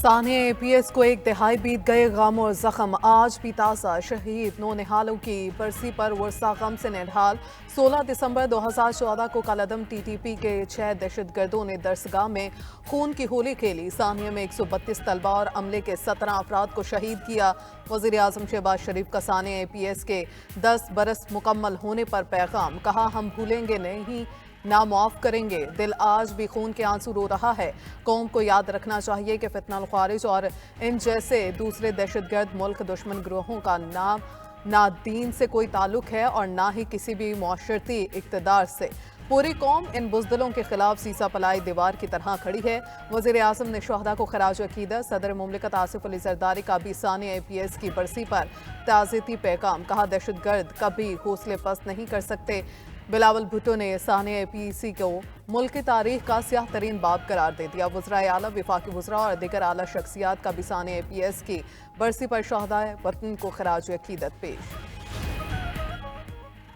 Sania APS को एक तिहाई बीत गए गम और जख्म आज भी ताज़ा। शहीद नौनिहालों की बरसी पर वर्षा गम से निढाल। 16 दिसंबर 2014 को कलदम टीटीपी के 6 दहशतगर्दों ने दरसगाह में खून की होली खेली। सानिया में 132 तलबा और अमले के 17 अफराद को शहीद किया। वज़ीर आज़म शहबाज शरीफ का सानिया एपीएस के 10 बरस मुकम्मल होने पर पैगाम, कहा हम भूलेंगे नहीं ना मुआफ करेंगे। दिल आज भी खून के आंसू रो रहा है। कौम को याद रखना चाहिए कि फितना ख्वारिज और इन जैसे दूसरे दहशतगर्द मुल्क दुश्मन ग्रोहों का ना दीन से कोई ताल्लुक है और ना ही किसी भी मुआशरती इक़्तिदार से। पूरी कौम इन बुज़दिलों के खिलाफ सीसा पलाई दीवार की तरह खड़ी है। वज़ीर आज़म ने शुहदा को खराज अकीदत। सदर मुमलिकत आसिफ अली ज़रदारी का भी सानिया एपीएस की बरसी पर ताज़ियती पैगाम, कहा दहशतगर्द कभी हौसले पस्त नहीं कर सकते। बिलावल भुट्टो ने सानिया एपीसी को मुल्क की तारीख का स्याह तरीन बाब करार दे दिया। वज़राए आला, वफाकी वज़रा और दीगर आला शख्सियात का भी सानिया एपीएस की बरसी पर शुहदाए वतन को खराज अकीदत पेश।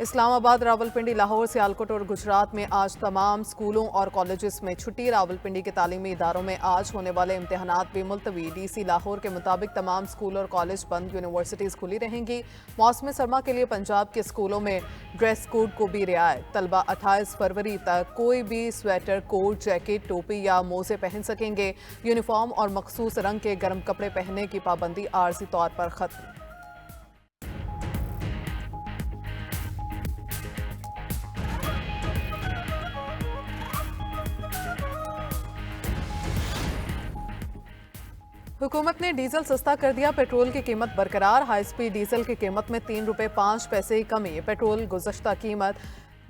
इस्लामाबाद, रावलपिंडी, लाहौर, सियालकोट और गुजरात में आज तमाम स्कूलों और कॉलेजेस में छुट्टी। रावलपिंडी के तालीमी इदारों में आज होने वाले इम्तहानात भी मुलतवी। डीसी लाहौर के मुताबिक तमाम स्कूल और कॉलेज बंद, यूनिवर्सिटीज़ खुली रहेंगी। मौसम सरमा के लिए पंजाब के स्कूलों में ड्रेस कोड को भी रियायत। तलबा 28 फरवरी तक कोई भी स्वेटर, कोट, जैकेट, टोपी या मोजे पहन सकेंगे। यूनिफॉर्म और मखसूस रंग के गर्म कपड़े पहनने की पाबंदी आर्जी तौर पर खत्म। हुकूमत ने डीजल सस्ता कर दिया, पेट्रोल की कीमत बरकरार। हाई स्पीड डीजल की कीमत में 3 रुपये 5 पैसे की कमी। पेट्रोल गुज़श्ता कीमत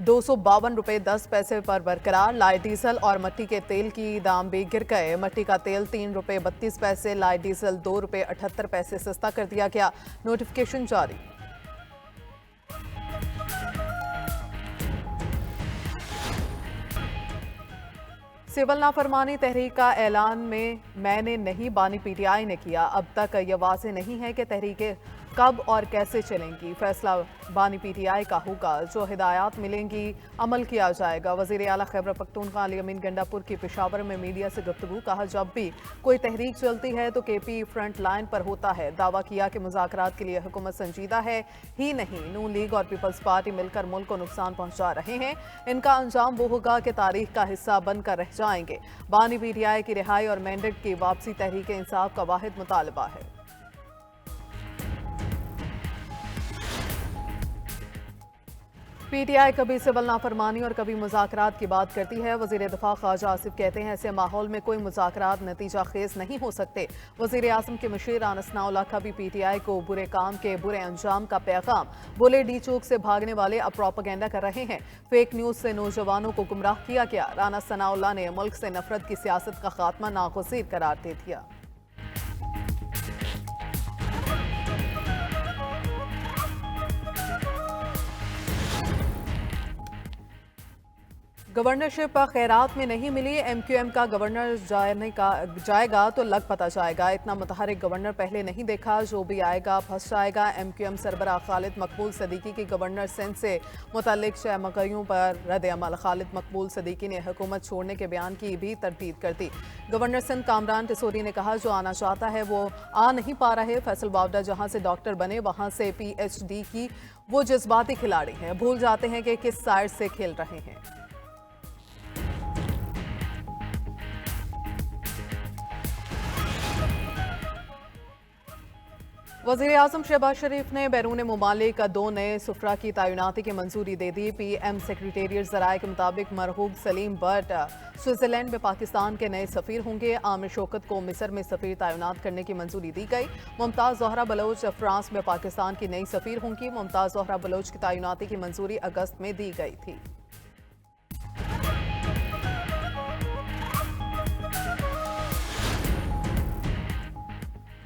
252 रुपये 10 पैसे पर बरकरार। लाइट डीजल और मट्टी के तेल की दाम भी गिर गए। मट्टी का तेल 3 रुपये 32 पैसे, लाइट डीजल 2 रुपये 78 पैसे सस्ता कर दिया गया। नोटिफिकेशन जारी। सिविल नाफरमानी तहरीक का ऐलान में मैंने नहीं, बानी पीटीआई ने किया। अब तक यह वाज़ेह नहीं है कि तहरीकें कब और कैसे चलेंगी। फैसला बानी पीटीआई का होगा। जो हिदायत मिलेंगी अमल किया जाएगा। वज़ीर आला खैबर पख्तूनख्वा अली अमीन गंडापुर की पेशावर में मीडिया से गुफ्तगू, कहा जब भी कोई तहरीक चलती है तो केपी फ्रंट लाइन पर होता है। दावा किया कि मुज़ाकरात के लिए हुकूमत संजीदा है ही नहीं। नून लीग और पीपल्स पार्टी मिलकर मुल्क को नुकसान पहुंचा रहे हैं। इनका अंजाम वो होगा कि तारीख का हिस्सा बनकर रह जाएंगे। बानी पीटीआई की रिहाई और मैंडेट की वापसी तहरीक इंसाफ का वाहिद मुतालबा है। पीटीआई कभी सिविल नाफरमानी और कभी मुज़ाकरात की बात करती है। वज़ीर दिफा ख्वाजा आसिफ कहते हैं ऐसे माहौल में कोई मुज़ाकरात नतीजा खेज नहीं हो सकते। वज़ीर आज़म के मशीर अनसनाउल्लाह का भी पीटीआई को बुरे काम के बुरे अंजाम का पैगाम। बोले डी चौक से भागने वाले अब प्रोपेगेंडा कर रहे हैं। फेक न्यूज़ से नौजवानों को गुमराह किया गया। राना सनाउल्लाह ने मुल्क से नफरत की सियासत का खात्मा नागुज़ीर करार दे दिया। गवर्नरशिप खैरात में नहीं मिली, एमक्यूएम का गवर्नर जाएगा तो लग पता जाएगा। इतना मुतहरिक गवर्नर पहले नहीं देखा, जो भी आएगा फंस जाएगा। एमक्यूएम सरबराह खालिद मकबूल सदीकी की गवर्नर सिंध से मुतल्लिक शहमगइयों पर रद्द अमल। खालिद मकबूल सदीकी ने हुकूमत छोड़ने के बयान की भी तरदीद कर दी। गवर्नर सिंध कामरान टिसोरी ने कहा जो आना चाहता है वो आ नहीं पा रहे। फैसल बावडा जहाँ से डॉक्टर बने वहाँ से PhD की, वो जज्बाती खिलाड़ी हैं, भूल जाते हैं कि किस साइड से खेल रहे हैं। वज़ीर आज़म शहबाज शरीफ ने बैरून मुमालिक 2 नए सुफरा की तैनाती की मंजूरी दे दी। PM सेक्रेटेरिएट ज़राए के मुताबिक मरहूब सलीम बट स्विट्ज़रलैंड में पाकिस्तान के नए सफ़ीर होंगे। आमिर शौकत को मिस्र में सफ़ीर तैनात करने की मंजूरी दी गई। मुमताज़ ज़ोहरा बलोच फ्रांस में पाकिस्तान की नई सफ़ीर होंगी। मुमताज़ ज़ोहरा बलोच की तैनाती की मंजूरी अगस्त में दी गई थी।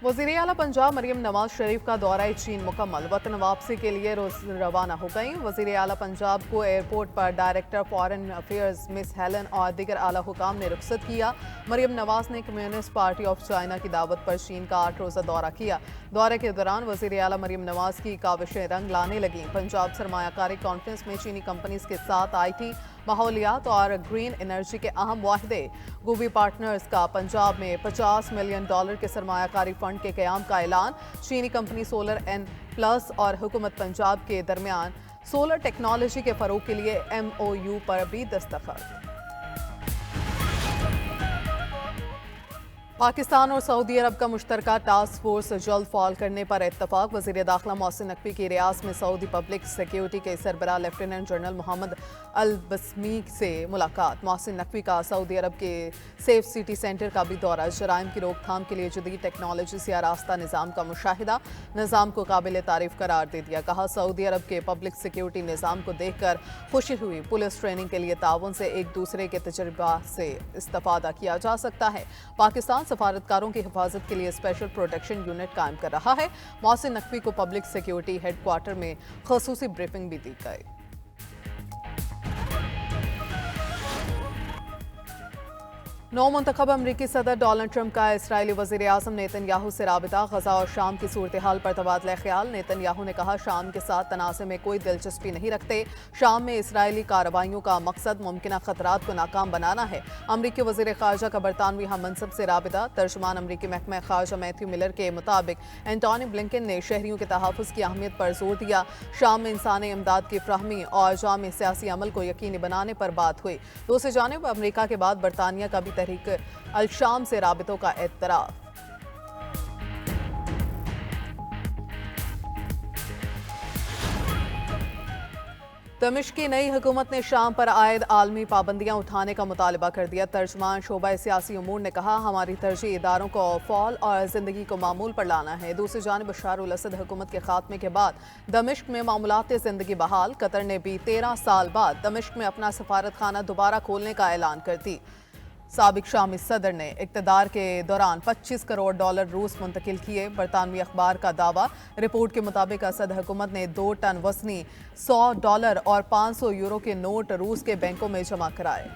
वज़ीर आला पंजाब मरियम नवाज शरीफ का दौरा चीन मुकम्मल, वतन वापसी के लिए रवाना हो गई। वज़ीर आला पंजाब को एयरपोर्ट पर director foreign affairs miss Helen और दीगर आला हुकाम ने रुखसत किया। मरियम नवाज ने कम्युनिस्ट पार्टी ऑफ चाइना की दावत पर चीन का 8 रोज़ा दौरा किया। दौरे के दौरान वज़ीर आला मरियम नवाज की काविशें रंग लाने लगी। पंजाब सरमायाकारी कॉन्फ्रेंस में चीनी कंपनीज के साथ IT माहौलियात और ग्रीन एनर्जी के अहम वाहिदे। गूबी पार्टनर्स का पंजाब में $50 मिलियन के सरमायाकारी फंड के क़याम का ऐलान। चीनी कंपनी सोलर एन प्लस और हुकूमत पंजाब के दरमियान सोलर टेक्नोलॉजी के फरोग के लिए MOU पर भी दस्तखत। पाकिस्तान और सऊदी अरब का मुश्तरका टास्क फोर्स जल्द फॉल करने पर इत्तफाक। वज़ीर दाखिला मोहसिन नकवी की रियासत में सऊदी पब्लिक सिक्योरिटी के सरबराह लेफ्टिनेंट जनरल मोहम्मद अल बसमी से मुलाकात। मोहसिन नकवी का सऊदी अरब के सेफ सिटी सेंटर का भी दौरा। जराइम की रोकथाम के लिए जदीद टेक्नोलॉजी से आरास्ता निज़ाम का मुशाहिदा। निज़ाम को काबिल तारीफ करार दे दिया। कहा सऊदी अरब के पब्लिक सिक्योरिटी निज़ाम को देख कर खुशी हुई। पुलिस ट्रेनिंग के लिए ताउन से एक दूसरे के तजर्बा से इस्तेफादा किया जा सकता है। पाकिस्तान सफारतकारों की हिफाजत के लिए स्पेशल प्रोटेक्शन यूनिट कायम कर रहा है। मोहसिन नकवी को पब्लिक सिक्योरिटी हेडक्वार्टर में खसूसी ब्रीफिंग भी दी गई। नौ मुंतखब अमरीकी सदर डोनाल्ड ट्रंप का इसराइली वज़ीर आज़म नेतन्याहू से राबिता। गजा और शाम की सूरत हाल पर तबादला ख्याल। नेतन्याहू ने कहा शाम के साथ तनाज़े में कोई दिलचस्पी नहीं रखते। शाम में इसराइली कार्रवाइयों का मकसद मुमकिन खतरात को नाकाम बनाना है। अमरीकी वज़ीर ख़ारजा का बरतानवी हम मनसब से राबिता। तर्जुमान अमरीकी महकमा ख़ारजा मैथ्यू मिलर के मुताबिक एंटोनी ब्लिंकन ने शहरियों के तहफ़्फ़ुज़ की अहमियत पर जोर दिया। शाम में इंसानी इमदाद की फ्राहमी और जाम सियासी अमल को यकीनी बनाने पर बात हुई। दूसरी जानिब अमरीका के बाद बरतानिया का भी तहरीक अल शाम से राबितों का एतराफ़। दमिश्क की नई हुकूमत ने शाम पर आयद आलमी पाबंदियां उठाने का मुतालबा कर दिया। तर्जमान शोबा सियासी उमूर ने कहा हमारी तरजीह इदारों को फौल और जिंदगी को मामूल पर लाना है। दूसरी जानिब बशार उल असद हुकूमत के खात्मे के बाद दमिश्क में मामूलात जिंदगी बहाल। कतर ने भी 13 साल बाद दमिश्क में अपना सफारत खाना दोबारा खोलने का ऐलान कर दी। साबिक शामी सदर ने इक़्तिदार के दौरान $25 करोड़ रूस मुंतकिल किए। बरतानवी अखबार का दावा। रिपोर्ट के मुताबिक असद हुकूमत ने 2 टन वज़नी $100 और €500 के नोट रूस के बैंकों में जमा कराए।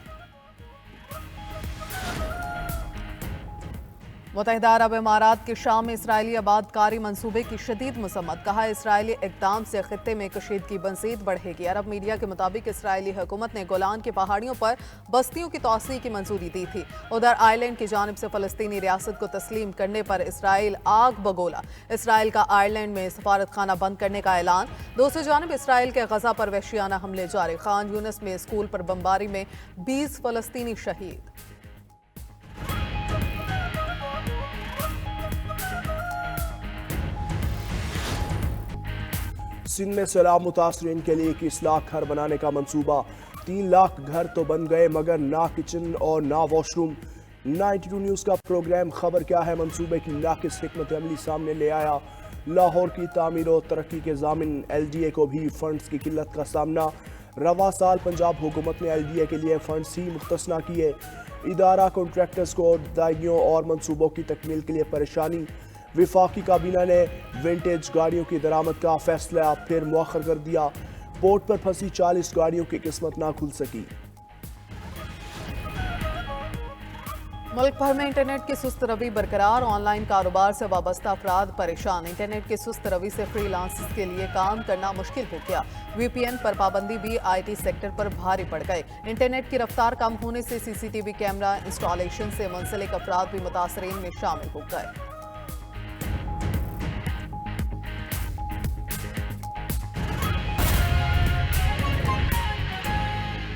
मुत्तहिदा अरब इमारात के शाम में इसराइली आबादकारी मंसूबे की शदीद मजम्मत। कहा इसराइली इक़दाम से खित्ते में कशीदगी मज़ीद बढ़ेगी। अरब मीडिया के मुताबिक इसराइली हुकूमत ने गोलान की पहाड़ियों पर बस्तियों की तोसी की मंजूरी दी थी। उधर आयरलैंड की जानिब से फ़लस्तीनी रियासत को तस्लीम करने पर इसराइल आग बगोला। इसराइल का आयरलैंड में सफारत खाना बंद करने का ऐलान। दूसरी जानिब इसराइल के गजा पर वहशियाना हमले जारी। खान यूनिस में स्कूल पर बमबारी में 20 फ़लस्तीनी शहीद। सिंध में सैलाब मुतासरीन के लिए 21 लाख घर बनाने का मंसूबा। 3 लाख घर तो बन गए मगर ना किचन और ना वॉशरूम। 92 न्यूज़ का प्रोग्राम खबर क्या है मंसूबे की नाकिस हिकमत अमली सामने ले आया। लाहौर की तामीर और तरक्की के जामिन LDA को भी फंड्स की किल्लत का सामना। रवा साल पंजाब हुकूमत ने LDA के लिए फंड्स ही मुख्तस न किए। इदारा कॉन्ट्रैक्टर्स को अदायगियों और मंसूबों की तकमील के लिए परेशानी। विफाकी काबीना ने विंटेज गाड़ियों की दरामद का फैसला फिर मुअख्खर कर दिया। पोर्ट पर फंसी 40 गाड़ियों की किस्मत ना खुल सकी। मुल्क भर में इंटरनेट की सुस्त रवि बरकरार। ऑनलाइन कारोबार से वाबस्ता अफराद परेशान। इंटरनेट की सुस्त रवि से फ्रीलांसर्स के लिए काम करना मुश्किल हो गया। VPN पर पाबंदी भी IT सेक्टर पर भारी पड़ गए। इंटरनेट की रफ्तार कम होने से CCTV कैमरा इंस्टॉलेशन से मुंसलिक अफराद भी मुतासरीन में शामिल हो गए।